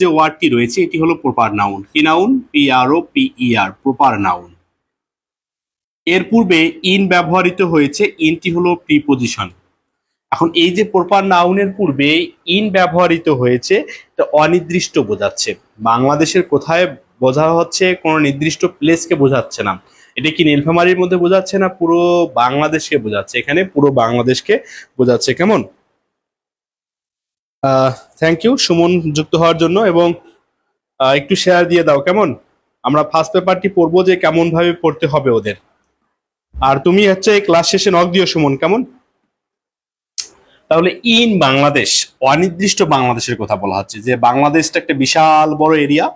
যে ওয়ার্ডটি রয়েছে এটি হলো প্রপার নাউন। কি নাউন? PROPER, proper noun. এর পূর্বে ইন ব্যবহৃত হয়েছে, ইনটি হলো প্রিপোজিশন। এখন এই যে প্রপার নাউনের পূর্বে ইন ব্যবহৃত হয়েছে, এটা অনির্দিষ্ট বোঝাচ্ছে। বাংলাদেশের কোথায় বোঝা হচ্ছে? কোনো নির্দিষ্ট প্লেসকে বোঝাচ্ছে না। এটা কি নীলফামারীর মধ্যে বোঝাচ্ছে না পুরো বাংলাদেশকে বোঝাচ্ছে? এখানে পুরো বাংলাদেশকে বোঝাচ্ছে। কেমন? থ্যাংক ইউ সুমন যুক্ত হওয়ার জন্য, এবং একটু শেয়ার দিয়ে দাও। কেমন? আমরা ফার্স্ট পেপারটি পড়বো যে কেমন ভাবে পড়তে হবে ওদের। আর তুমি হচ্ছে ক্লাস শেষে নক দিও সুমন। কেমন? তাহলে ইন বাংলাদেশ, অনির্দিষ্ট বাংলাদেশের কথা বলা হচ্ছে, যে বাংলাদেশটা একটা বিশাল বড় এরিয়া,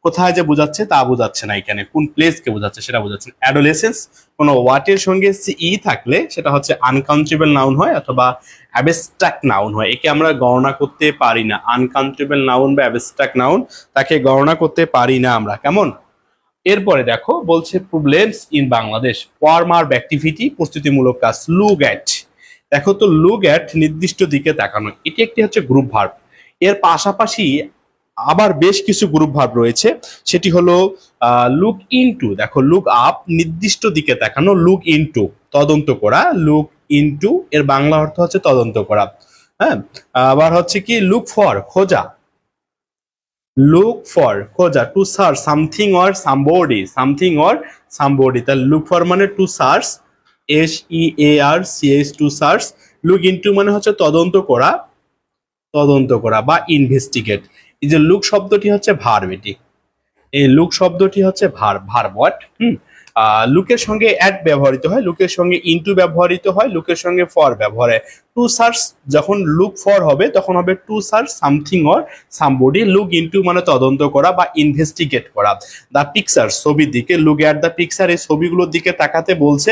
কোথায় যে বোঝাচ্ছে তা বোঝাচ্ছে না, এখানে কোন প্লেসকে বোঝাচ্ছে সেটা বোঝাচ্ছে। অ্যাডোলেসেন্স কোনো ওয়ার্ডের সঙ্গে ই থাকলে সেটা হচ্ছে আনকাউন্টেবল নাউন হয় অথবা অ্যাবস্ট্রাক্ট নাউন হয়। একে আমরা গণনা করতে পারি না। আনকাউন্টেবল নাউন বা অ্যাবস্ট্রাক্ট নাউন, তাকে গণনা করতে পারি না আমরা। কেমন? এরপরে দেখো বলছে problems in Bangladesh, warm up activity, প্রস্তুতিমূলক কাজ। লুক অ্যাট, দেখো তো লুক অ্যাট নির্দিষ্ট দিকে তাকানো, এটি একটি হচ্ছে গ্রুপ ভার্ব। এর পাশাপাশি আবার বেশ কিছু গ্রুপ ভার্ব রয়েছে, সেটি হলো লুক ইনটু, দেখো লুক আপ নির্দিষ্ট দিকে তাকানো, লুক ইনটু তদন্ত করা, লুক ইনটু এর বাংলা অর্থ হচ্ছে তদন্ত করা। হ্যাঁ, আবার হচ্ছে কি লুক ফর, খোঁজা, লুক ফর খোঁজা, to search something or somebody, something or somebody. তাহলে লুক ফর মানে to search, SEARCH, to search. Look into মানে হচ্ছে তদন্ত করা, তদন্ত করা বা ইনভেস্টিগেট। এই যে লুক শব্দটি হচ্ছে ভার্ব, এটি এই লুক শব্দটি হচ্ছে ভার্ব, ভার্ব ওয়াট। লুকের সঙ্গে অ্যাট ব্যবহৃত হয়, লুকের সঙ্গে ইনটু ব্যবহৃত হয়, লুকের সঙ্গে ফর ব্যবহার হয়। টু সার্চ যখন লুক ফর হবে তখন হবে to search something or somebody. Look into মানে তদন্ত করা বা ইনভেস্টিগেট করা। দ্য পিকচার, ছবির দিকে, লুক অ্যাট দ্য পিকচার, এই ছবিগুলোর দিকে তাকাতে বলছে।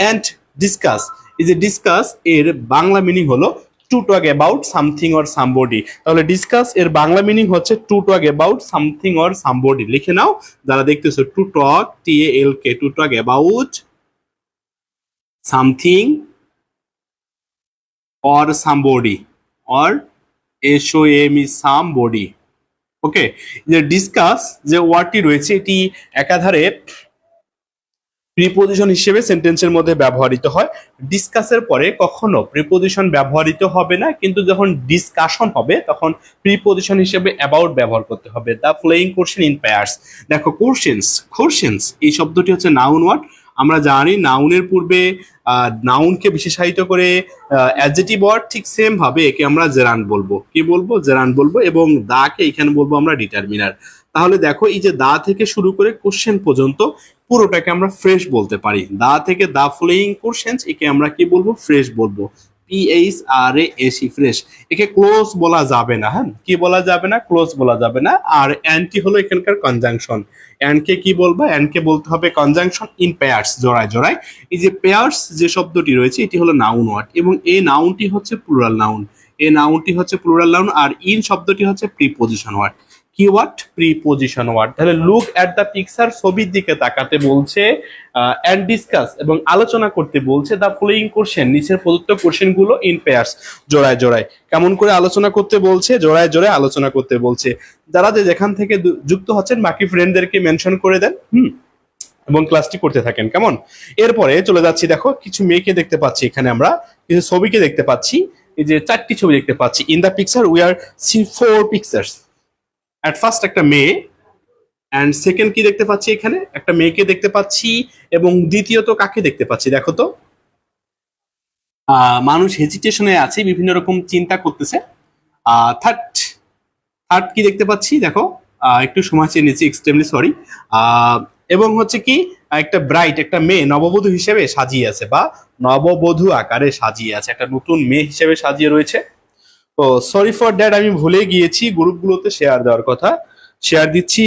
অ্যান্ড ডিসকাস, এই যে ডিসকাস এর বাংলা মিনিং হলো to talk about something or somebody. তাহলে ডিসকাস এর বাংলা মিনিং হচ্ছে to talk about something or somebody. লিখে নাও যারা দেখতেছো, to talk, TALK, to talk about something or somebody, or SOME somebody. Okay, যে ডিসকাস যে ওয়ার্ডটি রয়েছে এটি একাধারে প্রিপোজিশন হিসেবে সেন্টেন্সের মধ্যে ব্যবহৃত হয়। ডিসকাসের পরে কখনো প্রিপোজিশন ব্যবহৃত হবে না, কিন্তু যখন ডিসকাশন হবে তখন প্রিপোজিশন হিসেবে অ্যাবাউট ব্যবহার করতে হবে। The following question in pairs, দেখো কোশ্চেন্স, কোশ্চেন্স এই শব্দটি হচ্ছে নাউন ওয়ার্ড। আমরা জানি নাউনের পূর্বে নাউনকে বিশেষায়িত করে অ্যাডজেক্টিভ ওয়ার্ড, ঠিক সেম ভাবে একে আমরা জেরান্ড বলবো। কি বলবো? জেরান্ড বলবো, এবং দাকে এখানে বলবো আমরা ডিটারমিনার। তাহলে দেখো এই যে দা থেকে শুরু করে কোশ্চেন পর্যন্ত পুরোটাকে আমরা ফ্রেশ বলতে পারি। দা থেকে দা ফলোয়িং কোশ্চেন্স, একে আমরা কি বলবো? ফ্রেশ বলবো। PHRASE, fresh. একে ক্লোজ বলা যাবে না। হ্যাঁ, কি বলা যাবে না? ক্লোজ বলা যাবে না। আর অ্যান্ডটি হলো এখানকার কনজাংশন। অ্যান্ডকে কি বলবো? অ্যান্ডকে বলতে হবে কনজাংশন ইন পেয়ার্স, জোড়ায় জোড়ায়। এই যে পেয়ার্স যে শব্দটি রয়েছে এটি হলো নাউন ওয়ার্ড, এবং এই নাউনটি হচ্ছে প্লুরাল নাউন। এই নাউনটি হচ্ছে প্লুরাল নাউন, আর ইন শব্দটি হচ্ছে প্রিপোজিশন ওয়ার্ড। কি ওয়ার্ড? Preposition word. তাহলে লুক অ্যাট দ্য পিকচার, ছবির দিকে তাকাতে বলছে। অ্যান্ড ডিসকাস এবং আলোচনা করতে বলছে। দ্য ফলোয়িং কোশ্চেন, নিচের প্রদত্ত কোশ্চেন গুলো ইন পেয়ার্স, জোড়ায় জোড়ায়। কেমন করে আলোচনা করতে বলছে? জোড়ায় জোড়ায় আলোচনা করতে বলছে। যারা যে যেখান থেকে যুক্ত হচ্ছেন বাকি ফ্রেন্ডদেরকে মেনশন করে দেন, এবং ক্লাসটি করতে থাকেন। কেমন? এরপরে চলে যাচ্ছি, দেখো কিছু মেয়েকে দেখতে পাচ্ছি এখানে, আমরা কিছু ছবিকে দেখতে পাচ্ছি। এই যে 4টি ছবি দেখতে পাচ্ছি। In the picture we are see 4 pictures. At first একটা মেয়ে, অ্যান্ড সেকেন্ড কি দেখতে পাচ্ছি? এখানে একটা মেয়েকে দেখতে পাচ্ছি, এবং দ্বিতীয়ত কাকে দেখতে পাচ্ছি? দেখো তো, মানুষ হেজিটেশনে আছে, বিভিন্ন রকম চিন্তা করতেছে। থার্ড, থার্ড কি দেখতে পাচ্ছি? দেখো, একটু সময় চেয়ে নিচ্ছি, এক্সট্রিমলি সরি। এবং হচ্ছে কি, একটা ব্রাইট, একটা মেয়ে নববধূ হিসেবে সাজিয়ে আছে, বা নববধূ আকারে সাজিয়ে আছে, একটা নতুন মেয়ে হিসেবে সাজিয়ে রয়েছে। তো সরি ফর দ্যাট, আমি ভুলে গিয়েছি গ্রুপগুলোতে শেয়ার দেওয়ার কথা। শেয়ার দিচ্ছি।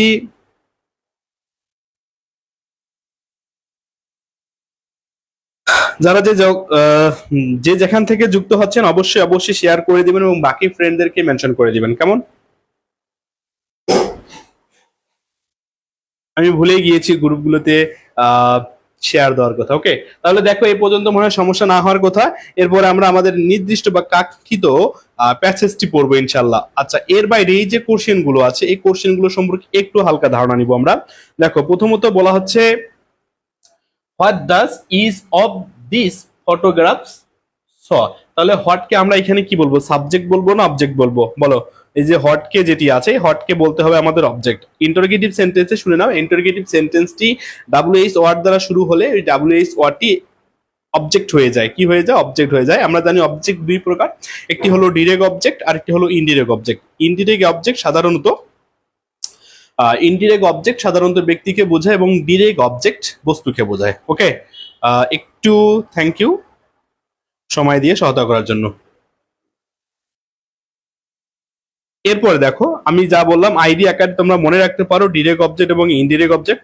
যারা যে যেখান থেকে যুক্ত হচ্ছেন অবশ্যই অবশ্যই শেয়ার করে দিবেন, এবং বাকি ফ্রেন্ডদেরকে মেনশন করে দিবেন। কেমন? আমি ভুলে গিয়েছি গ্রুপগুলোতে শেয়ার দেওয়ার কথা। ওকে, তাহলে দেখো এই পর্যন্ত মনে হয় সমস্যা না হওয়ার কথা। এরপরে আমরা আমাদের নির্দিষ্ট বা কাঙ্ক্ষিত প্যাসেজটি পড়বো ইনশাল্লাহ। আচ্ছা, এর বাইরে এই যে কোশ্চেন গুলো আছে, এই কোশ্চেন গুলো সম্পর্কে একটু হালকা ধারণা নিব আমরা। দেখো, প্রথমত বলা হচ্ছে what does is of this photographs স। তাহলে হোয়াট কে আমরা এখানে কি বলবো, সাবজেক্ট বলবো না অবজেক্ট বলবো, বলো? এই যে হট কে যেটি আছে, হট কে বলতে হবে আমাদের অবজেক্ট। ইন্টারোগেটিভ সেন্টেন্সে শুনে নাও, ইন্টারোগেটিভ সেন্টেন্সটি ডাব্লিউএইচ ওয়ার্ড দ্বারা শুরু হলে ওই ডাব্লিউএইচ ওয়ার্ডটি অবজেক্ট হয়ে যায়। কি হয়ে যায়? অবজেক্ট হয়ে যায়। আমরা জানি অবজেক্ট দুই প্রকার, একটি হলো ডিরেক্ট অবজেক্ট আর একটি হলো ইনডিরেক্ট অবজেক্ট। ইনডিরেক্ট অবজেক্ট সাধারণত ব্যক্তিকে বোঝায় এবং ডিরেক্ট অবজেক্ট বস্তুকে বোঝায়। ওকে, একটু থ্যাংক ইউ সময় দিয়ে সহায়তা করার জন্য। এরপরে দেখো আমি যা বললাম আইডি আকারে তোমরা মনে রাখতে পারো, ডিরেক্ট অবজেক্ট এবং ইনডিরেক্ট অবজেক্ট।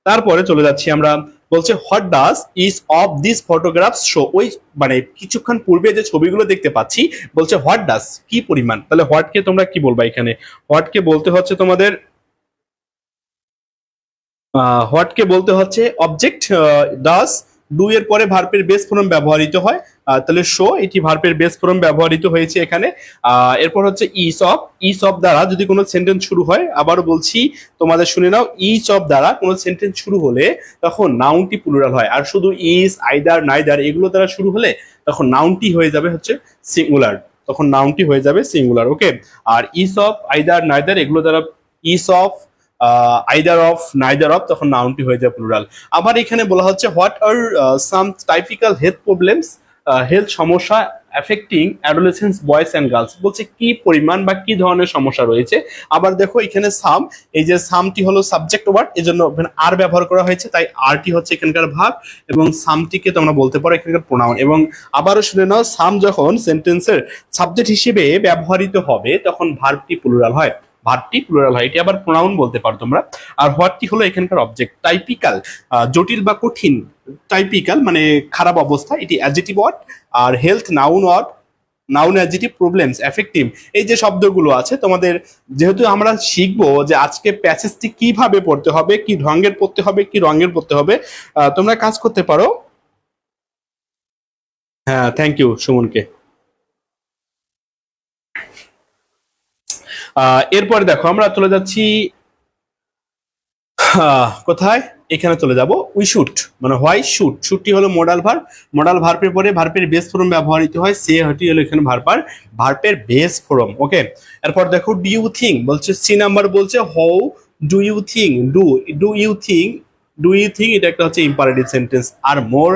তারপরে চলে যাচ্ছি আমরা, বলছে what does is of this photographs show. ওই মানে কিছুক্ষণ পূর্বে যে ছবিগুলো দেখতে পাচ্ছি, বলছে হোয়াট ডাজ কি পরিমাণ। তাহলে হোয়াট কে তোমরা কি বলবা এখানে? হোয়াট কে বলতে হচ্ছে তোমাদের হোয়াট কে বলতে হচ্ছে অবজেক্ট। ডাজ ডু এর পরে ভার্বের বেস ফর্ম ব্যবহৃত হয়। তাহলে শো এটি ভার্বের বেস ফর্ম ব্যবহৃত হয়েছে এখানে। এরপর হচ্ছে ইচ অফ দ্বারা যদি কোনো সেন্টেন্স শুরু হয়, আবারও বলছি তোমাদের শুনে নাও, ইচ অফ দ্বারা কোনো সেন্টেন্স শুরু হলে তখন নাউনটি প্লুরাল হয়। আর শুধু ইজ, আইদার, নাইদার এগুলো দ্বারা শুরু হলে তখন নাউনটি হয়ে যাবে হচ্ছে সিঙ্গুলার, তখন নাউনটি হয়ে যাবে সিঙ্গুলার। ওকে, আর ইচ অফ, আইদার, নাইদার এগুলো দ্বারা, each of, either of, neither of, তখন নাউনটি হয়ে যায় প্লুরাল। আবার এখানে বলা হচ্ছে what are some typical health problems, health সমস্যা affecting adolescence boys and girls. বলছে কি পরিমাণ বা কি ধরনের সমস্যা রয়েছে। আবার দেখো এখানে সাম, এই যে সামটি হলো সাবজেক্ট ওয়ার্ড, এজন্য আর ব্যবহার করা হয়েছে, তাই আরটি হচ্ছে এখানকার ভার্ব এবং সামটিকে তোমরা বলতে পারো এখানকার প্রোনাউন। এবং আবারও শুনে নাও, সাম যখন সেন্টেন্সের সাবজেক্ট হিসেবে ব্যবহৃত হবে তখন ভার্বটি প্লুরাল হয়, ভার্বটি প্লুরাল হয়, এটি আবার প্রোনাউন বলতে পারো তোমরা। আর হোয়াটটি হলো এখানকার অবজেক্ট। টাইপিক্যাল জটিল বা কঠিন, টাইপিক্যাল মানে খারাপ অবস্থা, এটি অ্যাডজেক্টিভ ওয়ার্ড। আর health noun word, noun adjective, problems affective, এই যে শব্দগুলো আছে তোমাদের, যেহেতু আমরা শিখবো যে আজকে প্যাসেজটি কিভাবে পড়তে হবে, কি ঢঙ্গের পড়তে হবে, কি রঙের পড়তে হবে, তোমরা কাজ করতে পারো। হ্যাঁ, থ্যাংক ইউ সুমনকে। এরপরে দেখো আমরা চলে যাচ্ছি কোথায়, এখানে চলে যাব উই শুড, মানে হোয়াই শুড। শুডটি হলো মোডাল ভার্ব, মোডাল ভার্বের পরে ভার্বের বেস ফর্ম ব্যবহৃত হয়, সে হটি হলো এখানে ভার্বের বেস ফর্ম। ওকে, এরপর দেখো ডু ইউ থিঙ্ক, বলছে সি নাম্বার, বলছে how do you think, do you think এটা একটা হচ্ছে ইম্পারেটিভ সেন্টেন্স। আর মোর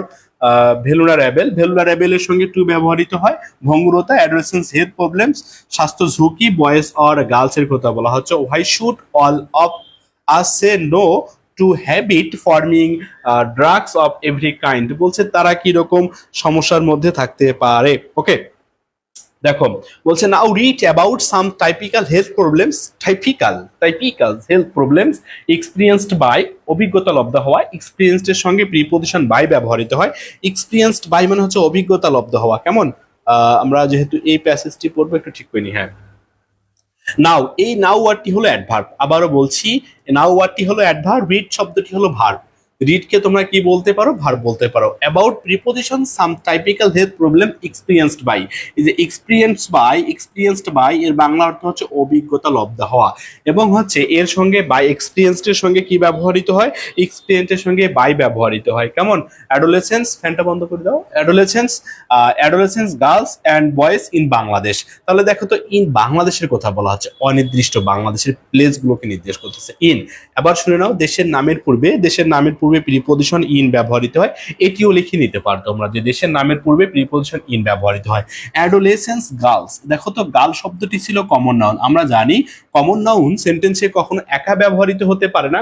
ভেলুনারেবল, ভেলুনারেবলের সঙ্গে টু ব্যবহৃত হয়। ভঙ্গুরতা, অ্যাডোলেসেন্স হেলথ প্রবলেমস, স্বাস্থ্য ঝুঁকি, বয়েজ অর গার্লস এর কথা বলা হচ্ছে। Why should all of us say no to habit forming drugs of every kind. বলছে তারা কি রকম সমস্যার মধ্যে থাকতে পারে। ওকে, দেখো বলছে now read about some typical health problems, typical health problems experienced by, অভিজ্ঞতা লব্ধ হওয়া। এক্সপিরিয়েন্সড এর সঙ্গে প্রিপোজিশন বাই ব্যবহৃত হয়। এক্সপিরিয়েন্সড বাই মানে হচ্ছে অভিজ্ঞতা লব্ধ হওয়া। কেমন, আমরা যেহেতু এই প্যাসেজটি পড়বো একটু ঠিক করে নি। হ্যাঁ, নাও, এই নাও ওয়ার্ডটি হলো অ্যাডভার্ব। আবারও বলছি, নাও ওয়ার্ডটি হলো অ্যাডভার্ব, রিড শব্দটি হলো ভার্ব। রিড কে তোমরা কি বলতে পারো, ভার্ব বলতে পারো। About preposition some typical health problem experienced by, এই যে এক্সপিরিয়েন্সড বাই এর বাংলা অর্থ হচ্ছে অভিজ্ঞতা লব্ধ হওয়া, এবং হচ্ছে এর সঙ্গে বাই, এক্সপিরিয়েন্সড এর সঙ্গে কি ব্যবহৃত হয়, এক্সপিরিয়েন্সড এর সঙ্গে বাই ব্যবহৃত হয়। কেমন, অ্যাডোলেসেন্স, ফ্যানটা বন্ধ করে দাও, adolescence girls and boys in Bangladesh. তাহলে দেখো তো ইন বাংলাদেশের কথা বলা হচ্ছে, অনির্দিষ্ট বাংলাদেশের প্লেস গুলোকে নির্দেশ করতেছে ইন। আবার শুনে নাও, দেশের নামের পূর্বে প্রিপোজিশন ইন ব্যবহৃত হয়। এটিও লিখে নিতে পারো তোমরা যে দেশের নামের পূর্বে প্রিপোজিশন ইন ব্যবহৃত হয়। অ্যাডোলেসেন্স গার্লস, দেখো তো গার্ল শব্দটি ছিল কমন নাউন। আমরা জানি কমন নাউন সেন্টেন্সে কখনো একা ব্যবহৃত হতে পারে না।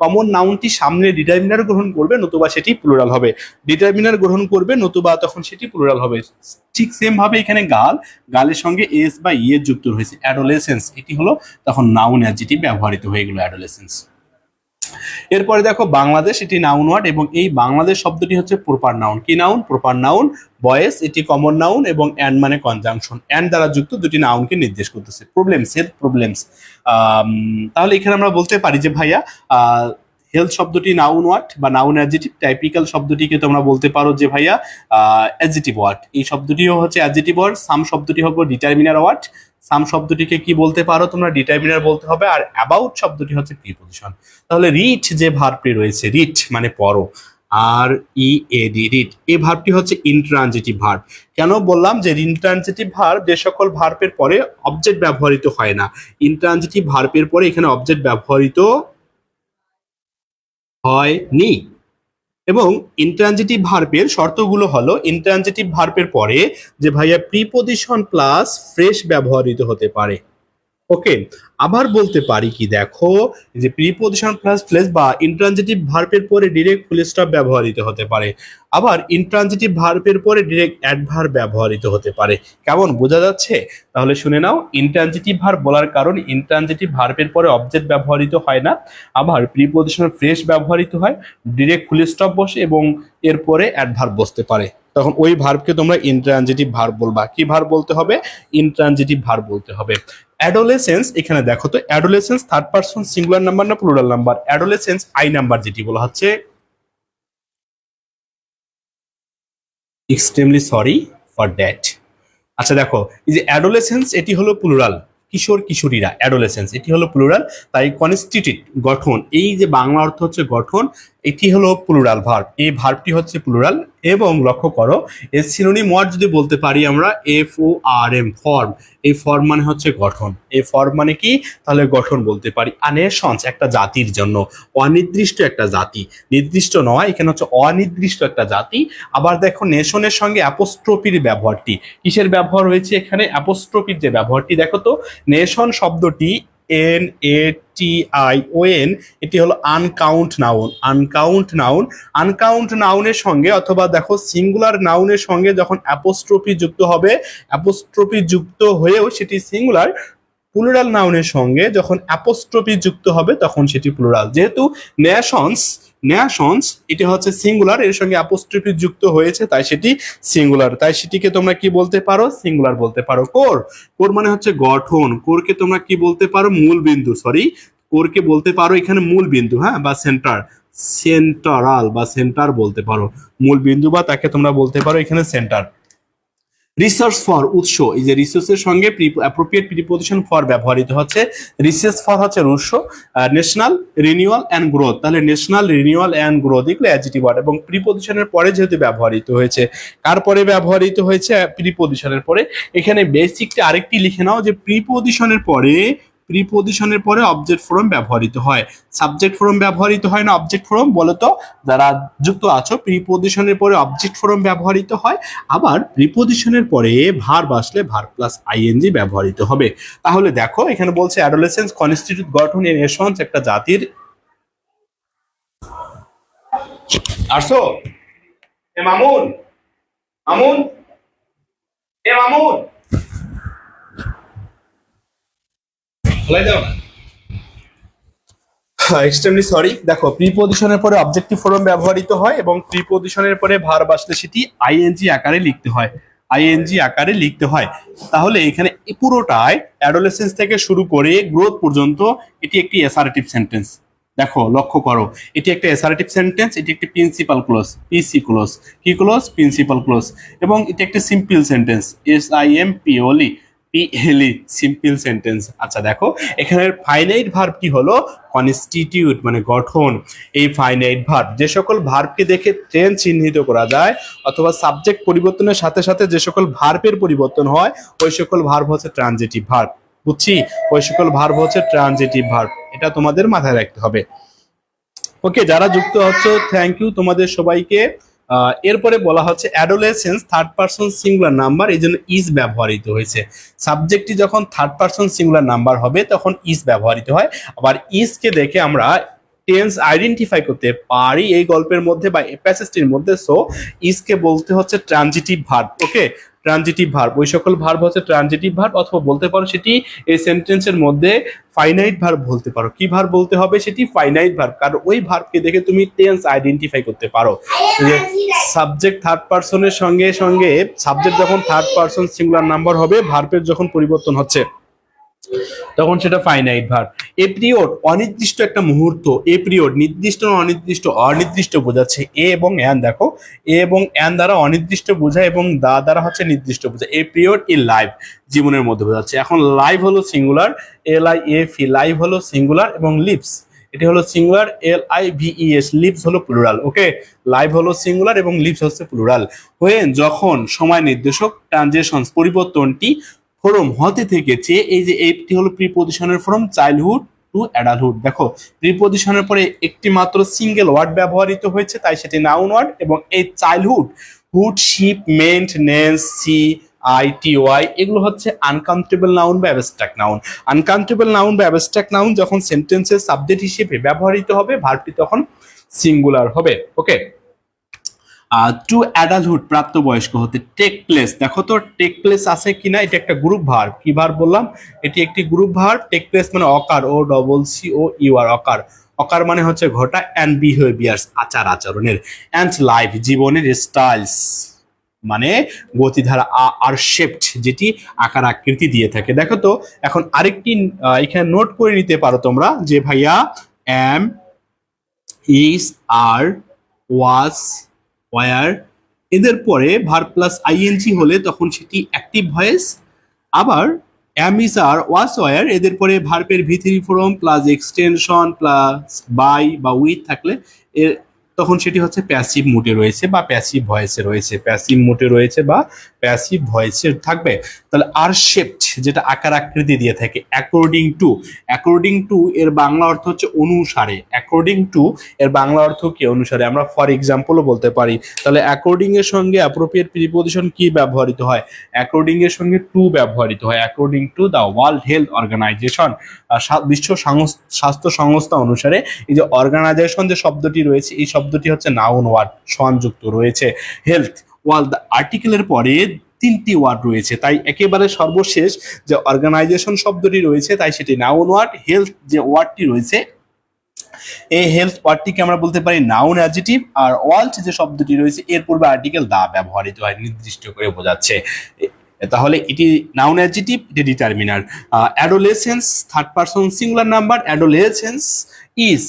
কমন নাউনটি সামনে ডিটারমিনার গ্রহণ করবে, নতুবা সেটি প্লুরাল হবে। ডিটারমিনার গ্রহণ করবে, নতুবা তখন সেটি প্লুরাল হবে। ঠিক সেম ভাবে এখানে গালের সঙ্গে এস বা ই এর যুক্ত রয়েছে। অ্যাডোলেসেন্স এটি হলো তখন নাউন অ্যাডজেক্টিভ ব্যবহৃত হয়ে গেল অ্যাডোলেসেন্স। এরপরে দেখো বাংলাদেশ, এটি নাউন ওয়ার্ড এবং এই বাংলাদেশ শব্দটি হচ্ছে প্রপার নাউন। কি নাউন, প্রপার নাউন। বয়েস এটি কমন নাউন এবং অ্যান্ড মানে কনজাংশন, অ্যান্ড দ্বারা যুক্ত দুটি নাউনকে নির্দেশ করতেছে। প্রবলেমস, হেলথ প্রবলেমস, তাহলে এখানে আমরা বলতে পারি যে ভাইয়া হেলথ শব্দটি নাউন ওয়ার্ড বা নাউন অ্যাডজেটিভ, টাইপিক্যাল শব্দটিকে তোমরা বলতে পারো যে ভাইয়া অ্যাডজেটিভ ওয়ার্ড। এই শব্দটিও হচ্ছে অ্যাডজেটিভ ওয়ার্ড। সাম শব্দটি হবে ডিটারমিনার ওয়ার্ড। সাম শব্দটিকে কি বলতে পারো তোমরা? ডিটারমিনার বলতে হবে। আর অ্যাবাউট শব্দটি হচ্ছে প্রিপজিশন। তাহলে রিড যে ভার্বটি রয়েছে, রিড মানে পড়ো, আর ই এ ডি, রিড, এই ভার্বটি হচ্ছে ইন্ট্রানজিটিভ ভার্ব। কেন বললাম যে ইন্ট্রানজিটিভ ভার্ব যে সকল ভার্বের পরে অবজেক্ট ব্যবহৃত হয় না। ইন্ট্রানজিটিভ ভার্বের পরে এখানে অবজেক্ট ব্যবহৃত হয়নি। এবং ইন্ট্রানজিটিভ ভার্বের শর্তগুলো হলো, ইন্ট্রানজিটিভ ভার্বের পরে যে ভাইয়া প্রিপজিশন প্লাস ফ্রেশ ব্যবহৃত হতে পারে। ওকে, আবার বলতে পারি কি, দেখো যে প্রিপজিশন প্লাস ফ্রেশ বা ইন্ট্রানজিটিভ ভার্বের পরে ডিরেক্ট ফুল স্টপ ব্যবহৃত হতে পারে। আবার ইন্ট্রানজিটিভ ভার্বের পরে ডিরেক্ট অ্যাডভার্ব ব্যবহৃত হতে পারে। কেমন বোঝা যাচ্ছে? তাহলে শুনে নাও, ইন্ট্রানজিটিভ ভার্ব বলার কারণ ইন্ট্রানজিটিভ ভার্বের পরে অবজেক্ট ব্যবহৃত হয় না, আবার প্রিপজিশন ফ্রেশ ব্যবহৃত হয়, ডিরেক্ট ফুল স্টপ বসে এবং এরপরে অ্যাডভার্ব বসতে পারে। তখন ওই ভার্বকে তোমরা ইন্ট্রানজিটিভ ভার্ব বলবা। কি ভার্ব বলতে হবে? ইন্ট্রানজিটিভ ভার্ব বলতে হবে। অ্যাডোলেসেন্স, এখানে দেখো তো adolescence third person singular number না plural number? Adolescence I number, যেটি বলা হচ্ছে। Extremely sorry for that. আচ্ছা দেখো, এই যে অ্যাডোলেসেন্স এটি হলো প্লুরাল, কিশোর কিশোরীরা, অ্যাডোলেসেন্স এটি হলো প্লুরাল, তাই কনস্টিটিউট গঠন, এই যে বাংলা অর্থ হচ্ছে গঠন, এটি হলো প্লুরাল ভার্ব, এই ভার্বটি হচ্ছে প্লুরাল। এবং লক্ষ্য করো, এর সিনোনিম ওয়ার্ড যদি বলতে পারি আমরা, FORM, ফর্ম। এই ফর্ম মানে হচ্ছে গঠন। এই ফর্ম মানে কি? তাহলে গঠন বলতে পারি। নেশনস একটা জাতির জন্য, অনির্দিষ্ট একটা জাতি, নির্দিষ্ট নয়, এখানে হচ্ছে অনির্দিষ্ট একটা জাতি। আবার দেখো নেশনের সঙ্গে অ্যাপোস্ট্রোফির ব্যবহারটি, কিসের ব্যবহার হয়েছে এখানে? অ্যাপোস্ট্রোফির যে ব্যবহারটি, দেখো তো নেশন শব্দটি NATION, এটি হলো uncount noun. Uncount noun, uncount নাউনের সঙ্গে অথবা দেখো সিঙ্গুলার নাউনের সঙ্গে যখন অ্যাপোস্ট্রোফি যুক্ত হবে, অ্যাপোস্ট্রোফি যুক্ত হয়েও সেটি সিঙ্গুলার, প্লুরাল নাউনের সঙ্গে যখন অ্যাপোস্ট্রোফি যুক্ত হবে তখন সেটি প্লুরাল। যেহেতু নেশনস, নেশনস এটি হচ্ছে সিঙ্গুলার, এর সঙ্গে অ্যাপোস্ট্রোফি যুক্ত হয়েছে তাই সেটি সিঙ্গুলার, তাই সেটিকে তোমরা কি বলতে পারো? সিঙ্গুলার বলতে পারো। কোর, কোর মানে হচ্ছে গঠন, কোরকে তোমরা কি বলতে পারো? মূল বিন্দু, সরি, কোরকে বলতে পারো এখানে মূল বিন্দু, হ্যাঁ, বা সেন্টার, সেন্টারাল বা সেন্টার বলতে পারো। মূল বিন্দু বা তাকে তোমরা বলতে পারো এখানে সেন্টার। রিসার্চ ফর, উৎস, এই যে রিসোর্সের সঙ্গে অ্যাপ্রোপ্রিয়েট প্রিপজিশন ফর ব্যবহৃত হচ্ছে। রিসার্চ ফর হচ্ছে উৎস। ন্যাশনাল রিনিউয়াল অ্যান্ড গ্রোথ, তাহলে ন্যাশনাল রিনিউয়াল অ্যান্ড গ্রোথ এগুলো অ্যাডজেক্টিভ ওয়ার্ড, এবং প্রিপজিশনের পরে যেহেতু ব্যবহৃত হয়েছে, কার পরে ব্যবহৃত হয়েছে? প্রিপজিশনের পরে। এখানে বেসিকটা আরেকটি লিখে নাও যে প্রিপজিশনের পরে, প্রিপজিশনের পরে অবজেক্ট ফর্ম ব্যবহৃত হয়, সাবজেক্ট ফর্ম ব্যবহৃত হয় না অবজেক্ট ফর্ম? বলো তো যারা যুক্ত আছো, প্রিপজিশনের পরে অবজেক্ট ফর্ম ব্যবহৃত হয়, আবার প্রিপজিশনের পরে ভার্ব আসলে ভার্ব প্লাস আইএনজি ব্যবহৃত হবে। তাহলে দেখো এখানে বলছে অ্যাডোলেসেন্স কনস্টিটিউট গঠন এ নেশনস একটা জাতির। আসো এ মামুন, মামুন, এ মামুন, বলাই দাও না। Extremely sorry. দেখো প্রিপজিশনের পরে অবজেক্টিভ ফর্ম ব্যবহৃত হয় এবং প্রিপজিশনের পরে ভার্ব আসলে সেটি আইএনজি আকারে লিখতে হয়, আইএনজি আকারে লিখতে হয়। তাহলে এখানে পুরোটাই অ্যাডোলেসেন্স থেকে শুরু করে গ্রোথ পর্যন্ত এটি একটি অ্যাসার্টিভ সেন্টেন্স। দেখো লক্ষ্য করো, এটি একটা অ্যাসার্টিভ সেন্টেন্স, এটি একটি প্রিন্সিপাল ক্লজ, পিসি ক্লজ, কি ক্লজ? Principal clause. এবং এটি একটি simple sentence, SIMPLE, P L E, simple sentence. আচ্ছা দেখো এখানের ফাইনাইট ভার্ব কি হলো? কনস্টিটিউট মানে গঠন। এই ফাইনাইট ভার্ব, যে সকল ভার্বকে দেখে টেন্স চিহ্নিত করা যায় অথবা সাবজেক্ট পরিবর্তনের সাথে সাথে যে সকল ভার্বের পরিবর্তন হয়, ওই সকল ভার্ব হচ্ছে ট্রানজিটিভ ভার্ব। বুঝছি? ওই সকল ভার্ব হচ্ছে ট্রানজিটিভ ভার্ব, এটা তোমাদের মাথায় রাখতে হবে। ওকে, যারা যুক্ত হচ্ছে থ্যাংক ইউ তোমাদের সবাইকে। এরপরে বলা হচ্ছে adolescence third person singular number, এই জন্য ইজ ব্যবহৃত হয়েছে। সাবজেক্টটি যখন থার্ড পারসন সিঙ্গুলার নাম্বার হবে তখন ইজ ব্যবহৃত হয়। আবার ইজকে দেখে আমরা টেন্স আইডেন্টিফাই করতে পারি এই গল্পের মধ্যে বা এই প্যাসেজটির মধ্যে। সো ইজকে বলতে হচ্ছে ট্রানজিটিভ ভার্ব। ওকে, ট্রানজিটিভ ভার্ব, ওই সকল ভার্ব হচ্ছে ট্রানজিটিভ ভার্ব, অথবা বলতে পারো সেটি এই সেন্টেন্সের মধ্যে ফাইনাইট ভার্ব বলতে পারো। কি ভার্ব বলতে হবে? সেটি ফাইনাইট ভার্ব, কারণ ওই ভার্বকে দেখে তুমি টেন্স আইডেন্টিফাই করতে পারো। সাবজেক্ট থার্ড পারসনের সঙ্গে সঙ্গে সাবজেক্ট যখন থার্ড পারসন সিঙ্গুলার নাম্বার হবে, ভার্বের যখন পরিবর্তন হচ্ছে, তখন সেটা ফাইনাইট ভার্ব। এ পিরিয়ড অনির্দিষ্ট একটা মুহূর্ত, এ পিরিয়ড নির্দিষ্ট না অনির্দিষ্ট, অনির্দিষ্ট বোঝাচ্ছে। এ এবং অ্যান দেখো, এ এবং অ্যান দ্বারা অনির্দিষ্ট বোঝায় এবং দা দ্বারা হচ্ছে নির্দিষ্ট বোঝায়। এ পিরিয়ড ই লাইভ, জীবনের মধ্যে বোঝাচ্ছে। এখন লাইভ হলো সিঙ্গুলার, LIFE, লাইভ হলো সিঙ্গুলার, এবং লিভস এটি হলো সিঙ্গুলার, LIVES, লিভস হলো প্লুরাল। ওকে, লাইভ হলো সিঙ্গুলার এবং লিভস হচ্ছে প্লুরাল। হয়ে যখন সময় নির্দেশক ট্রানজিশনস পরিবর্তনটি ফ্রম হতে থেকেছে, এই যে এইটি হলো প্রিপজিশনের ফ্রম চাইল্ডহুড টু অ্যাডাল্টহুড। দেখো প্রিপজিশনের পরে একটি মাত্র সিঙ্গেল ওয়ার্ড ব্যবহৃত হয়েছে, তাই সেটি নাউন ওয়ার্ড। এবং এই চাইল্ডহুড, হুড, শিপ, মেন্ট, নেন্স, সি, ITY, এগুলো হচ্ছে আনকাউন্টেবল নাউন বা অ্যাবস্ট্রাক্ট নাউন। আনকাউন্টেবল নাউন বা অ্যাবস্ট্রাক্ট নাউন যখন সেন্টেন্সের সাবজেক্ট হিসেবে ব্যবহৃত হবে, ভার্বটি তখন সিঙ্গুলার হবে। ওকে, টু অ্যাডাল্টহুড, প্রাপ্তবয়স্ক হতে। টেক প্লেস, দেখো তো টেক প্লেস আছে কিনা, এটা একটা গ্রুপ ভার্ব। কি ভার্ব বললাম? এটি একটি গ্রুপ ভার্ব। টেক প্লেস মানে অকার, OCCOUR, অকার। অকার মানে হচ্ছে ঘটা, অ্যান্ড বিহেভিয়ার্স, আচার আচরণের, অ্যান্ড লাইফ, জীবনের, স্টাইলস মানে গতিধারা, আর শেপড যেটি আকার আকৃতি দিয়ে থাকে। দেখো তো এখন আরেকটি এখানে নোট করে নিতে পারো তোমরা যে ভাইয়া am, is, are, was, were, এদের পরে ভার্ব প্লাস আইএনজি হলে তখন সেটি অ্যাক্টিভ ভয়েস। আবার অ্যাম, ইজ, আর, ওয়াজ, ওয়ার এদের পরে ভার্বের ভি3 form plus extension plus by বা উইথ থাকলে এর তখন সেটি হচ্ছে প্যাসিভ মোডে রয়েছে বা প্যাসিভ ভয়েসে রয়েছে, প্যাসিভ মোডে রয়েছে বা প্যাসিভ ভয়েসে থাকবে। তাহলে আর শেপড যেটা আকার আকৃতি দিয়ে থাকে। অ্যাকর্ডিং টু, অ্যাকর্ডিং টু এর বাংলা অর্থ হচ্ছে অনুসারে। অ্যাকর্ডিং টু এর বাংলা অর্থ কি? অনুসারে। আমরা ফর এক্সাম্পলও বলতে পারি। তাহলে অ্যাকর্ডিং এর সঙ্গে অ্যাপ্রোপ্রিয়েট প্রিপজিশন কি ব্যবহৃত হয়? অ্যাকর্ডিং এর সঙ্গে টু ব্যবহৃত হয়। According to the World Health Organization, বিশ্ব স্বাস্থ্য সংস্থা অনুসারে। এই যে অর্গানাইজেশন যে শব্দটি রয়েছে, এই শব্দটি হচ্ছে নাউন ওয়ার্ড, সংযুক্ত রয়েছে। হেলথ, ওয়ার্ল্ড, আর্টিকেলের পরে তিনটি ওয়ার্ড রয়েছে, তাই একেবারে সর্বশেষ যে অর্গানাইজেশন শব্দটি রয়েছে তাই সেটি নাউন ওয়ার্ড। হেলথ যে ওয়ার্ডটি রয়েছে, এই হেলথ ওয়ার্ডটিকে আমরা বলতে পারি নাউন অ্যাডজেক্টিভ। আর ওয়ার্ল্ড যে শব্দটি রয়েছে এর পূর্বে আর্টিকেল দা ব্যবহৃত হয়, নির্দিষ্ট করে বোঝাচ্ছে। তাহলে এটি নাউন অ্যাডজেক্টিভ, এটি determiner. Adolescence, third person singular number, adolescence is,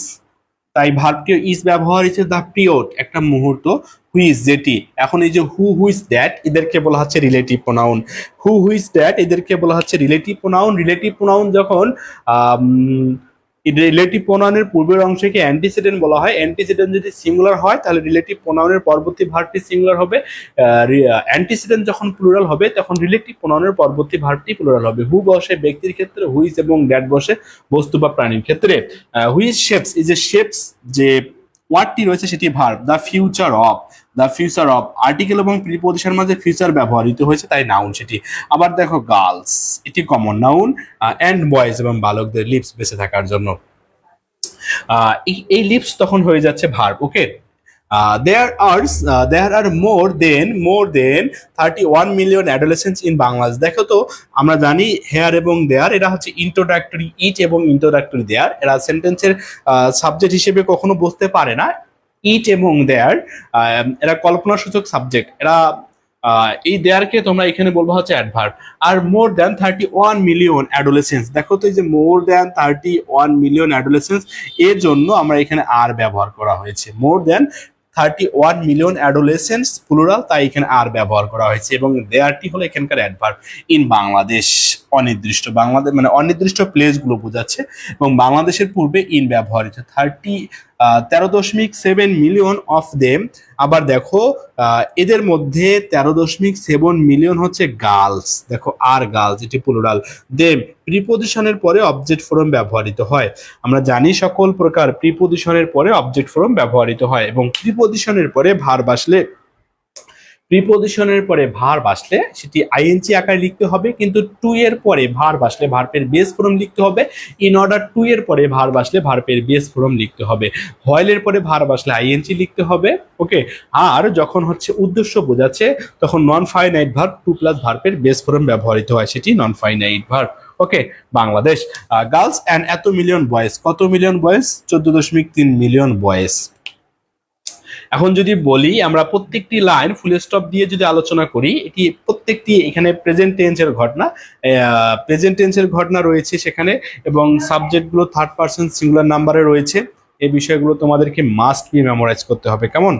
তাই ভার্বটি ইজ ব্যবহার হয়েছে। দ্য পিরিয়ড একটা মুহূর্ত, হুইজ যেটি। এখন এই যে হুইজ দ্যাট এদেরকে বলা হচ্ছে রিলেটিভ প্রোনাউন। হুইজ দ্যাট এদেরকে বলা হচ্ছে রিলেটিভ প্রোনাউন। রিলেটিভ প্রোনাউন যখন রিলেটিভ প্রোনাউনের পূর্বের অংশকে অ্যান্টিসিডেন্ট বলা হয়। অ্যান্টিসিডেন্ট যদি সিঙ্গুলার হয় তাহলে রিলেটিভ প্রোনাউনের পরবর্তী ভার্বটি সিঙ্গুলার হবে। অ্যান্টিসিডেন্ট যখন প্লুরাল হবে তখন রিলেটিভ প্রোনাউনের পরবর্তী ভার্বটি প্লুরাল হবে। হু বসে ব্যক্তির ক্ষেত্রে, হুইজ এবং দ্যাট বসে বস্তু বা প্রাণীর ক্ষেত্রে। হুইজ শেপস, এই যে শেপস যে ওয়ার্ডটি রয়েছে সেটি verb. The future of, the future of article এবং প্রিপজিশনের মাঝে ফিউচার ব্যবহৃত হয়েছে তাই নাউন সেটি। আবার দেখো গার্লস, এটি কমন নাউন। অ্যান্ড বয়েজ এবং বালকদের, লিপস বেঁচে থাকার জন্য এই লিপস তখন হয়ে যাচ্ছে verb. Okay, there are more than 31 million adolescents in Bangladesh. দেখো তো আমরা জানি হেয়ার এবং দেয়ার এরা হচ্ছে ইন্ট্রোডাক্টরি, ইট এবং ইন্ট্রোডাক্টরি দেয়ার, এরা সেন্টেন্সের সাবজেক্ট হিসেবে কখনো বসতে পারে না। ইট এবং দেয়ার এরা কল্পনাসূচক সাবজেক্ট, এরা এই দেয়ারকে তোমরা এখানে বলবো হচ্ছে অ্যাডভার্ব। আর মোর দ্যান 31 মিলিয়ন অ্যাডোলেসেন্স, দেখো তো এই যে মোর দ্যান 31 মিলিয়ন অ্যাডোলেসেন্স এর জন্য আমরা এখানে আর ব্যবহার করা হয়েছে। More than 31 million adolescence plural, তাই এখানে আর ব্যবহার করা হয়েছে। এবং দেয়ারটি হলো এখানকার অ্যাডভার্ব। ইন বাংলাদেশ, অনির্দিষ্ট, বাংলাদেশ মানে অনির্দিষ্ট প্লেসগুলো বোঝাচ্ছে এবং বাংলাদেশের পূর্বে ইন ব্যবহৃত। 13.7 মিলিয়ন অফ দেম। আবার দেখো এদের মধ্যে 13.7 মিলিয়ন হচ্ছে গার্লস। দেখো আর গার্লস, এটি প্লুরাল। দেম প্রিপজিশনের পরে অবজেক্ট ফর্ম ব্যবহৃত হয়। আমরা জানি সকল প্রকার প্রিপজিশনের পরে অবজেক্ট ফর্ম ব্যবহৃত হয় এবং প্রিপজিশনের পরে ভার্ব আসলে সেটি আইএনজি আকারে লিখতে হবে, কিন্তু টু এর পরে ভার্ব আসলে ভার্বের বেস ফর্ম লিখতে হবে। ইন অর্ডার টু এর পরে ভার্ব আসলে ভার্বের বেস ফর্ম লিখতে হবে। হোয়াইলের পরে ভার্ব আসলে আইএনজি লিখতে হবে। ওকে, আর যখন হচ্ছে উদ্দেশ্য বোঝাচ্ছে তখন non finite verb to plus ভার্বের বেস ফর্ম ব্যবহৃত হয়, সেটি non finite verb. Okay, Bangladesh. Girls and এত মিলিয়ন বয়েজ, কত মিলিয়ন বয়েজ? 14.3 million boys. এখন যদি বলি আমরা প্রত্যেকটি লাইন ফুল স্টপ দিয়ে যদি আলোচনা করি, এটি প্রত্যেকটি এখানে প্রেজেন্ট টেন্সের ঘটনা রয়েছে সেখানে, এবং সাবজেক্টগুলো থার্ড পারসন সিঙ্গুলার নাম্বারে রয়েছে। এই বিষয়গুলো তোমাদেরকে মাস্ট বি মেমোরাইজ করতে হবে, কেমন?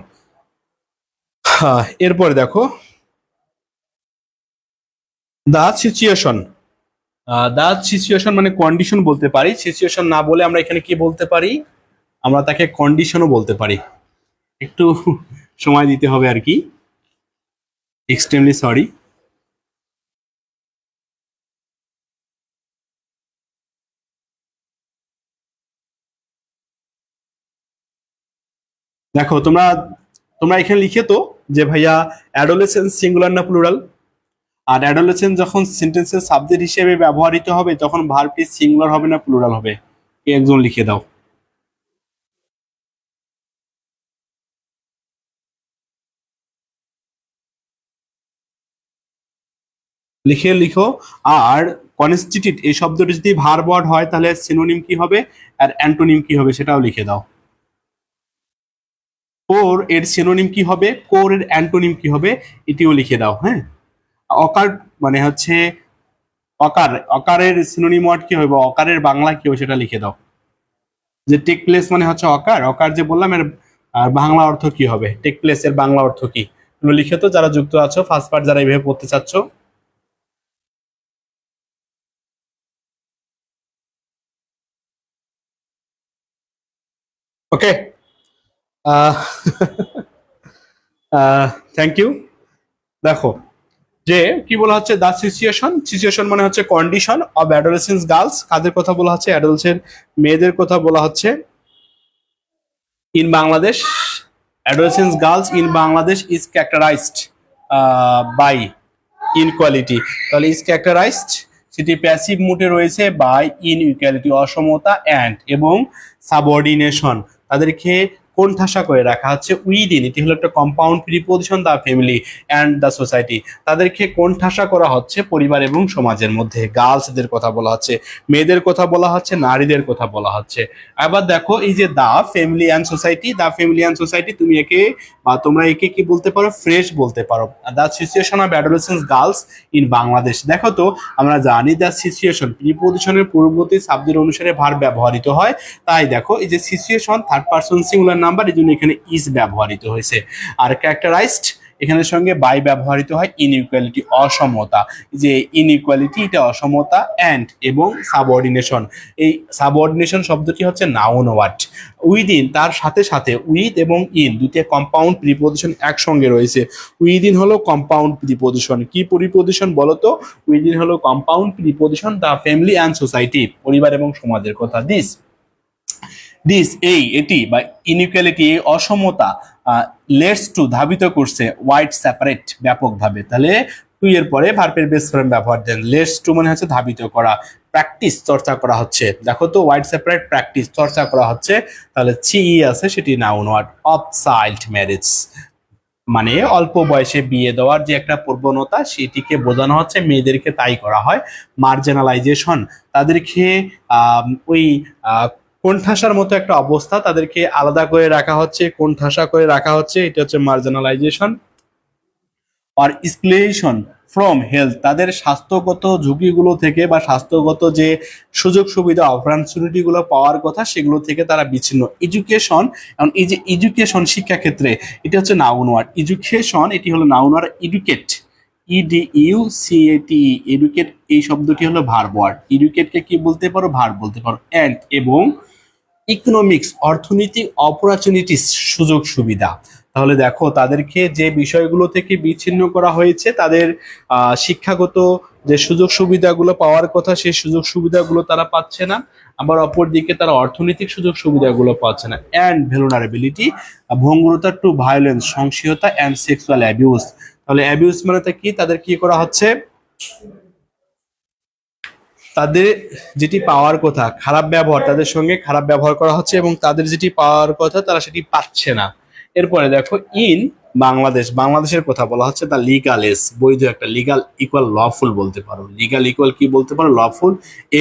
এরপরে দেখো দা সিচুয়েশন। দা সিচুয়েশন মানে কন্ডিশন বলতে পারি, সিচুয়েশন না বলে আমরা এখানে কি বলতে পারি, আমরা তাকে কন্ডিশনও বলতে পারি। একটু সময় দিতে হবে আর কি, এক্সট্রিমলি সরি। দেখো তোমরা তোমরা এখানে লিখে তো যে ভাইয়া অ্যাডোলেসেন্স সিঙ্গুলার না প্লুরাল, আর অ্যাডোলেসেন্স যখন সেন্টেন্সের সাবজেক্ট হিসেবে ব্যবহৃত হবে তখন ভার্বটি সিঙ্গুলার হবে না প্লুরাল হবে? কে একজন লিখে দাও। লিখো। আর কনস্টিটিউট এই শব্দটি যদি ভার্ব ওয়ার্ড হয় তাহলে সিনোনিম কি হবে আর অ্যান্টোনিম কি হবে সেটাও লিখে দাও। কোর এর সিনোনিম কি হবে, কোর এর অ্যান্টোনিম কি হবে, এটিও লিখে দাও। হ্যাঁ, অকার মানে হচ্ছে অকারের সিনোনিম ওয়ার্ড কি হবে, অকারের বাংলা কি হবে সেটা লিখে দাও। যে টেক প্লেস মানে হচ্ছে অকার যে বললাম এর বাংলা অর্থ কি হবে, টেক প্লেস এর বাংলা অর্থ কি, এগুলো লিখে তো যারা যুক্ত আছো ফার্স্ট পার্ট যারা এইভাবে পড়তে চাচ্ছ। Okay, thank you. দেখো যে কি বলা হচ্ছে, দা সিচুয়েশন মানে হচ্ছে কন্ডিশন অফ অ্যাডোলেসেন্স গার্লস, কাদের কথা বলা হচ্ছে, অ্যাডোলেসেন্ট মেয়েদের কথা বলা হচ্ছে। In Bangladesh adolescence girls in Bangladesh is characterized by inequality. তাহলে ইজ ক্যারেক্টারাইজড সেটি প্যাসিভ মুডে রয়েছে বাই ইনইকুয়ালিটি অসমতা অ্যান্ড এবং সাবঅর্ডিনেশন, তাদেরকে কোণঠাসা করে রাখা হচ্ছে উইদিন, এটি হলো একটা compound preposition the family and the society, তাদেরকে কোণঠাসা করা হচ্ছে পরিবার এবং সমাজের মধ্যে। গার্লসদের কথা বলা হচ্ছে, মেয়েদের কথা বলা হচ্ছে, নারীদের কথা বলা হচ্ছে। আবার দেখো এই যে the family and society, the family and society তুমি একে বা তোমরা একে কি বলতে পারো, ফ্রেশ বলতে পারো। The situation of adolescence girls in Bangladesh, দেখো তো আমরা জানি দা সিচুয়েশন প্রিপোজিশনের পূর্ববর্তী শব্দের অনুসারে ভার্ব ব্যবহৃত হয়, তাই দেখো এই যে situation third person singular number, এই জন্য এখানে ইজ ব্যবহৃত হয়েছে। আর ক্যারেক্টারাইজড এখানে সঙ্গে বাই ব্যবহৃত হয় ইনইকুয়ালিটি অসমতা, যে ইনইকুয়ালিটি এটা অসমতা অ্যান্ড এবং সাবঅর্ডিনেশন, এই সাবঅর্ডিনেশন শব্দটি হচ্ছে নাউন ওয়ার্ড। উইদিন তার সাথে সাথে উইথ এবং ইন দুইটা কম্পাউন্ড প্রিপোজিশন একসঙ্গে রয়েছে। উইদিন হলো কম্পাউন্ড প্রিপোজিশন, কি প্রিপোজিশন বলো তো, উইদিন হলো compound preposition the family and society, পরিবার এবং সমাজের কথা। দিস এই এটি বা ইনইকুয়ালিটি এই অসমতা লেটস টু ধাবিত করছে ওয়াইড সেপারেট ব্যাপকভাবে, তাহলে টু এর পরে ভার্বের বেস ফর্ম ব্যবহার দেন। লেটস টু মানে হচ্ছে ধাবিত করা, প্র্যাকটিস চর্চা করা হচ্ছে, দেখো তো ওয়াইড সেপারেট প্র্যাকটিস চর্চা করা হচ্ছে, তাহলে ছি আছে সেটি noun word. Of child marriage মানে অল্প বয়সে বিয়ে দেওয়ার যে একটা প্রবণতা সেটিকে বোঝানো হচ্ছে, মেয়েদেরকে তাই করা হয়। মার্জিনালাইজেশন তাদেরকে ওই কোণঠাসার মতো একটা অবস্থা, তাদেরকে আলাদা করে রাখা হচ্ছে, কোণঠাসা করে রাখা হচ্ছে, এটা হচ্ছে মার্জিনালাইজেশন। আর এক্সক্লুশন ফ্রম হেলথ তাদের স্বাস্থ্যগত ঝুঁকিগুলো থেকে বা স্বাস্থ্যগত যে সুযোগ সুবিধা অপরচুনিটিগুলো পাওয়ার কথা সেগুলো থেকে তারা বিচ্ছিন্ন। এডুকেশন, এখন এই যে এডুকেশন শিক্ষাক্ষেত্রে এটা হচ্ছে নাউন ওয়ার্ড, এডুকেশন এটি হলো নাউন ওয়ার্ড, এডুকেট ইডিইউসিএটি এডুকেট এই শব্দটি হলো ভার্ব ওয়ার্ড, এডুকেটকে কি বলতে পারো, ভার্ব বলতে পারো। অ্যান্ড এবং ইকোনমিক্স অর্থনৈতিক অপরচুনিটিস সুযোগ সুবিধা, তাহলে দেখো তাদেরকে যে বিষয়গুলো থেকে বিচ্ছিন্ন করা হয়েছে, তাদের শিক্ষাগত যে সুযোগ সুবিধাগুলো পাওয়ার কথা সেই সুযোগ সুবিধাগুলো তারা পাচ্ছে না, আবার অপরদিকে তারা অর্থনৈতিক সুযোগ সুবিধাগুলো পাচ্ছে না। অ্যান্ড ভেলনারেবিলিটি ভঙ্গুরতা টু ভায়োলেন্স সহিংসতা অ্যান্ড সেক্সুয়াল অ্যাবিউজ, তাহলে অ্যাবিউজ মানে কি, তাদের কি করা হচ্ছে, তাদের যেটি পাওয়ার কথা খারাপ ব্যবহার, তাদের সঙ্গে খারাপ ব্যবহার করা হচ্ছে এবং তাদের যেটি পাওয়ার কথা তারা সেটি পাচ্ছে না। এরপরে দেখো ইন বাংলাদেশ, বাংলাদেশের কথা বলা হচ্ছে দ্য লিগাল এজ বৈধ একটা, লিগাল ইকুয়াল লফুল বলতে পারো, লিগাল ইকুয়াল কি বলতে পারো, লফুল।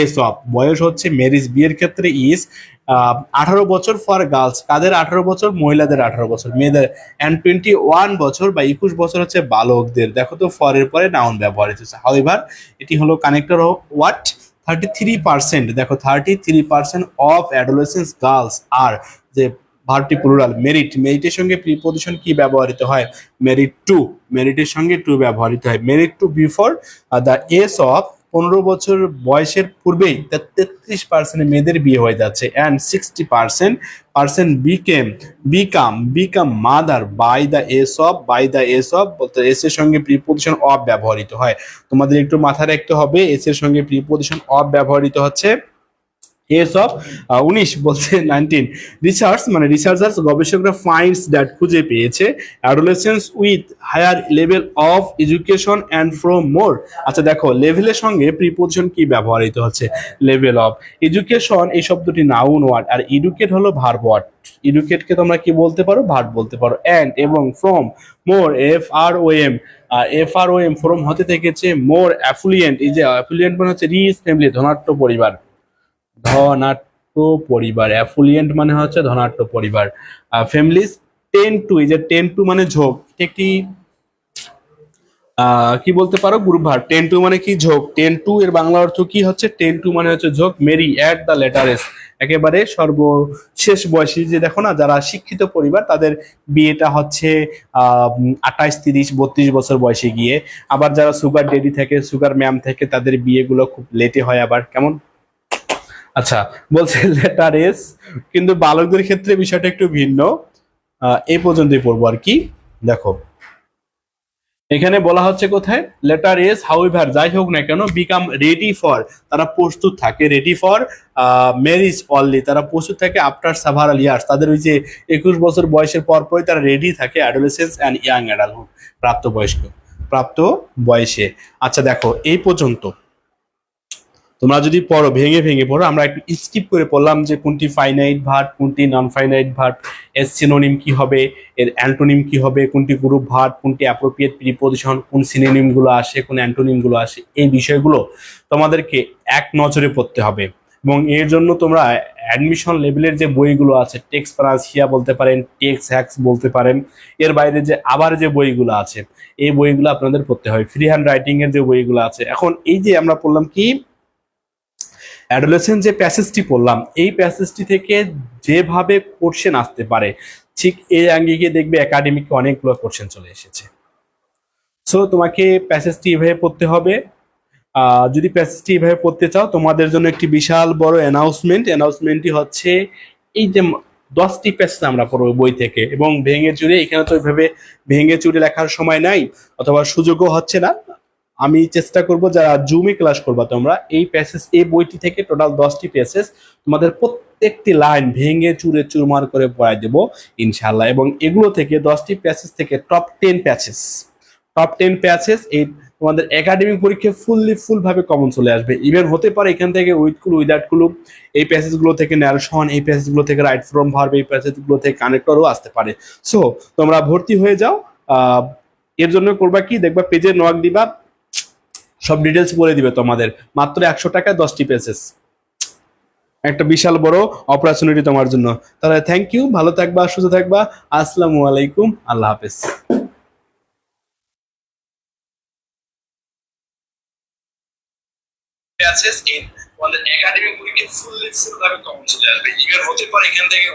এজ অফ বয়স হচ্ছে ম্যারেজ বিয়ের ক্ষেত্রে, ইজ 18 বছর ফর গার্লস, কাদের 18 বছর, মহিলাদের 18 বছর, মেয়েদের, অ্যান্ড 21 বছর বা 21 বছর হচ্ছে বালকদের। দেখো তো ফরের পরে নাউন ব্যবহার হচ্ছে। হাউএভার এটি হলো কানেক্টর অফ হোয়াট, 33%। দেখো 33% অফ অ্যাডোলেসেন্স গার্লস আর যে ভার্বটি প্লুরাল মেরিট, মেরিটের সঙ্গে প্রিপোজিশন কি ব্যবহৃত হয়, মেরিট টু, মেরিটের সঙ্গে টু ব্যবহৃত হয়। Married to before the age of, 15 বছর বয়সের পূর্বেই 33% মেয়েদের বিয়ে হয়ে যাচ্ছে, and 60% percent become mother by the age of, by the age of বলতে এস এর সঙ্গে প্রিপোজিশন অফ ব্যবহৃত হয়। তোমাদের একটু মাথায় রাখতে হবে এস এর সঙ্গে প্রিপোজিশন অফ ব্যবহৃত হচ্ছে। এস অফ 19 বলছে 19, রিসার্চ মানে রিসার্চার্স গবেষকরা ফাইন্ডস দ্যাট খুঁজে পেয়েছে adolescence with higher level of education and from more. আচ্ছা দেখো লেভেলের সঙ্গে প্রিপোজিশন কি ব্যবহৃত হচ্ছে, লেভেল অফ। এডুকেশন এই শব্দটি নাউন ওয়ার্ড, আর এডুকেট হলো ভার্ব ওয়ার্ড। এডুকেটকে তোমরা কি বলতে পারো, ভার্ব বলতে পারো। অ্যান্ড এবং from more, F R O M from হতে থেকেছে মোর অ্যাফুলিয়েন্ট, এই যে অ্যাফুলিয়েন্ট মানে হচ্ছে রিচ ফ্যামিলি, ধনাঢ্য পরিবার, ধনাঢ্য পরিবার, অ্যাফুলিয়েন্ট মানে হচ্ছে ধনাঢ্য পরিবার। ফ্যামিলিজ টেন টু, এই যে টেন টু মানে ঝোঁক, একটি কি বলতে পারো গ্রুপ ভার্ব। টেন টু মানে কি, ঝোঁক। টেন টু এর বাংলা অর্থ কি হচ্ছে, টেন টু মানে হচ্ছে ঝোঁক। Marry at the latest, একেবারে সর্বশেষ বয়সী, যে দেখো না যারা শিক্ষিত পরিবার তাদের বিয়েটা হচ্ছে 28, 30, 32 বছর বয়সে গিয়ে। আবার যারা সুগার ডেডি থাকে, সুগার ম্যাম থাকে, তাদের বিয়েগুলো খুব লেটে হয়। আবার কেমন, আচ্ছা বলছে লেটার এস, কিন্তু বালকদের ক্ষেত্রে বিষয়টা একটু ভিন্ন। এই পর্যন্তই পড়বো আর কি। দেখো এখানে বলা হচ্ছে কোথায়, লেটার এস হাউএভার যাই হোক না কেন, বিকাম রেডি ফর, তারা প্রস্তুত থাকে, রেডি ফর ম্যারিজ অনলি, তারা প্রস্তুত থাকে আফটার সাভারাল ইয়ার্স, তাদের ওই যে 21 বছর বয়সের পরপরই তারা রেডি থাকে, অ্যাডোলেসেন্স অ্যান্ড ইয়াং অ্যাডাল্টহুড, প্রাপ্তবয়স্ক, প্রাপ্ত বয়সে। আচ্ছা দেখো এই পর্যন্ত তোমরা যদি পড়ো ভেঙে ভেঙে পড়ো, আমরা একটু স্কিপ করে পড়লাম যে কোনটি ফাইনাইট ভার্ব, কোনটি নন ফাইনাইট ভার্ব, এর সিনোনিম কি হবে, এর অ্যান্টোনিম কি হবে, কোনটি গ্রুপ ভার্ব, কোনটি অ্যাপ্রোপ্রিয়েট প্রিপোজিশন, কোন সিনোনিম গুলো আসে, কোন অ্যান্টোনিম গুলো আসে, এই বিষয়গুলো তোমাদেরকে এক নজরে পড়তে হবে। এবং এর জন্য তোমরা অ্যাডমিশন লেভেলের যে বইগুলো আছে, টেক্সট প্রান্সিয়া বলতে পারেন, টেক্সট হ্যাক্স বলতে পারেন, এর বাইরে যে আবার যে বইগুলো আছে এই বইগুলো আপনাদের পড়তে হয়। ফ্রি হ্যান্ড রাইটিং এর যে বইগুলো আছে, এখন এই যে আমরা পড়লাম কি অ্যাডোলেসেন্স, যে প্যাসেজটি পড়লাম এই প্যাসেজটি থেকে যেভাবে কোশ্চেন আসতে পারে ঠিক এই আঙ্গিকে দেখবে একাডেমিকে অনেকগুলো কোশ্চেন চলে এসেছে। সো তোমাকে প্যাসেজটি এভাবে পড়তে হবে। যদি প্যাসেজটি এভাবে পড়তে চাও, তোমাদের জন্য একটি বিশাল বড় অ্যানাউন্সমেন্টটি হচ্ছে এই যে 10টি প্যাসেজ আমরা পড়বো বই থেকে, এবং ভেঙে চুরে, এখানে তো ওইভাবে ভেঙে চুরে লেখার সময় নাই অথবা সুযোগও হচ্ছে না। আমি চেষ্টা করব যারা জুমে ক্লাস করবা তোমরা এই প্যাসেজ, এই বইটি থেকে টোটাল 10টি প্যাসেজ তোমাদের প্রত্যেকটি লাইন ভেঙে চুরে চুরমার করে পড়াই দেবো ইনশাআল্লাহ। এবং এগুলো থেকে 10টি প্যাসেজ থেকে টপ 10 প্যাসেজ এই তোমাদের একাডেমিক পরীক্ষায় ফুল ভাবে কমন চলে আসবে। ইভেন হতে পারে এখান থেকে উইথ ক্লু উইদাউট ক্লু, এই প্যাসেজগুলো থেকে ন্যারেশন, এই প্যাসেজগুলো থেকে রাইট ফ্রম ভার্ব, এই প্যাসেজগুলো থেকে কানেক্টরও আসতে পারে। সো তোমরা ভর্তি হয়ে যাও। এর জন্য করবা কি, দেখবা পেজে নক দিবা, সব ডিটেলস বলে দিবে তোমাদের। মাত্র 100 টাকায় 10টি পেজেস, একটা বিশাল বড় অপরচুনিটি তোমার জন্য। তাহলে থ্যাংক ইউ, ভালো থাকবা, সুস্থ থাকবা, আসসালামু আলাইকুম, আল্লাহ হাফেজ। তোমাদের একাডেমিক পরীক্ষায় ফুল ভাবে কমন চলে আসবে। ইভেন হতে পারে এখান থেকে